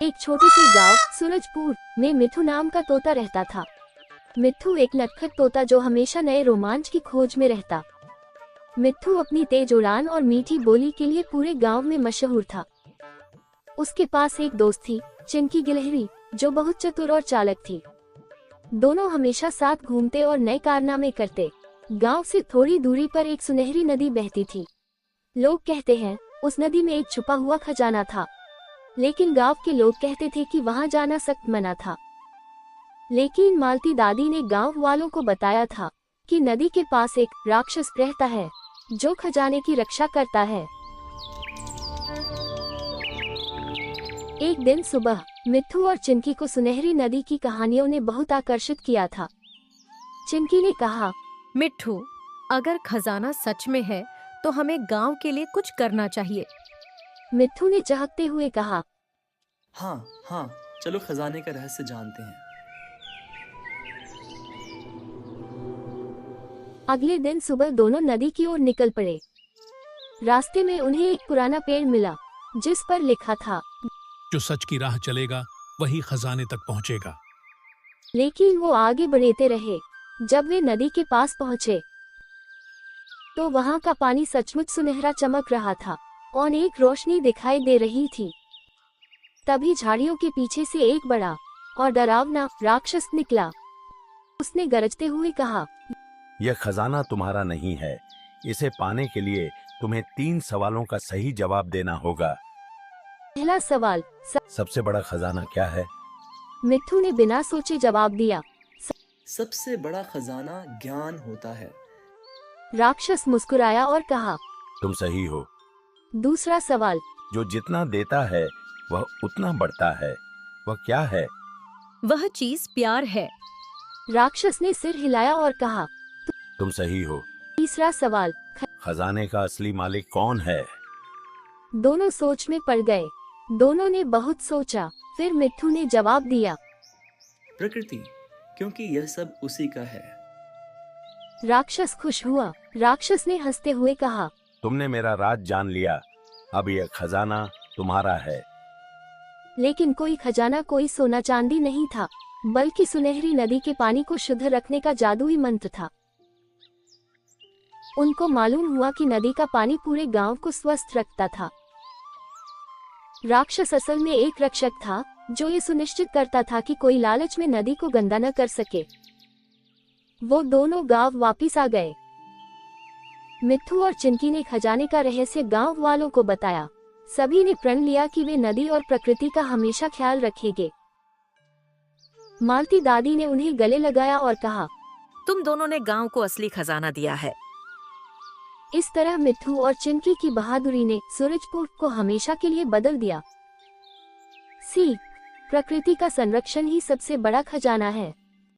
एक छोटे से गांव सूरजपुर में मिट्ठू नाम का तोता रहता था। मिट्ठू एक नटखट तोता जो हमेशा नए रोमांच की खोज में रहता। मिट्ठू अपनी तेज उड़ान और मीठी बोली के लिए पूरे गांव में मशहूर था। उसके पास एक दोस्त थी, चिंकी गिलहरी, जो बहुत चतुर और चालाक थी। दोनों हमेशा साथ घूमते और नए कारनामे करते। गांव से थोड़ी दूरी पर एक सुनहरी नदी बहती थी। लोग कहते हैं उस नदी में एक छुपा हुआ खजाना था, लेकिन गांव के लोग कहते थे कि वहां जाना सख्त मना था। लेकिन मालती दादी ने गांव वालों को बताया था कि नदी के पास एक राक्षस रहता है जो खजाने की रक्षा करता है। एक दिन सुबह मिट्ठू और चिंकी को सुनहरी नदी की कहानियों ने बहुत आकर्षित किया था। चिंकी ने कहा, मिट्ठू, अगर खजाना सच में है तो हमें गांव के लिए कुछ करना चाहिए। मिट्ठू ने चहकते हुए कहा, हाँ हाँ, चलो खजाने का रहस्य जानते हैं। अगले दिन सुबह दोनों नदी की ओर निकल पड़े। रास्ते में उन्हें एक पुराना पेड़ मिला जिस पर लिखा था, जो सच की राह चलेगा वही खजाने तक पहुंचेगा। लेकिन वो आगे बढ़ते रहे। जब वे नदी के पास पहुंचे तो वहां का पानी सचमुच सुनहरा चमक रहा था और एक रोशनी दिखाई दे रही थी। तभी झाड़ियों के पीछे से एक बड़ा और डरावना राक्षस निकला। उसने गरजते हुए कहा, यह खजाना तुम्हारा नहीं है। इसे पाने के लिए तुम्हें 3 सवालों का सही जवाब देना होगा। पहला सवाल, सबसे बड़ा खजाना क्या है? मिट्ठू ने बिना सोचे जवाब दिया, सबसे बड़ा खजाना ज्ञान होता है। राक्षस मुस्कुराया और कहा, तुम सही हो। दूसरा सवाल, जो जितना देता है वह उतना बढ़ता है, वह क्या है? वह चीज प्यार है। राक्षस ने सिर हिलाया और कहा, तुम सही हो। तीसरा सवाल, खजाने का असली मालिक कौन है? दोनों सोच में पड़ गए। दोनों ने बहुत सोचा। फिर मिट्ठू ने जवाब दिया, प्रकृति, क्योंकि यह सब उसी का है। राक्षस खुश हुआ। राक्षस ने हंसते हुए कहा, तुमने मेरा राज जान लिया। अब यह खजाना तुम्हारा है। लेकिन कोई खजाना, कोई सोना चांदी नहीं था, बल्कि सुनहरी नदी के पानी को शुद्ध रखने का जादुई मंत्र था। उनको मालूम हुआ कि नदी का पानी पूरे गांव को स्वस्थ रखता था। राक्षस असल में एक रक्षक था जो ये सुनिश्चित करता था कि कोई लालच में नदी को गंदा न कर सके। वो दोनों गांव वापिस आ गए। मिट्ठू और चिंकी ने खजाने का रहस्य गांव वालों को बताया। सभी ने प्रण लिया कि वे नदी और प्रकृति का हमेशा ख्याल रखेंगे। मालती दादी ने उन्हें गले लगाया और कहा, तुम दोनों ने गांव को असली खजाना दिया है। इस तरह मिट्ठू और चिंकी की बहादुरी ने सूरजपुर को हमेशा के लिए बदल दिया। सीख, प्रकृति का संरक्षण ही सबसे बड़ा खजाना है।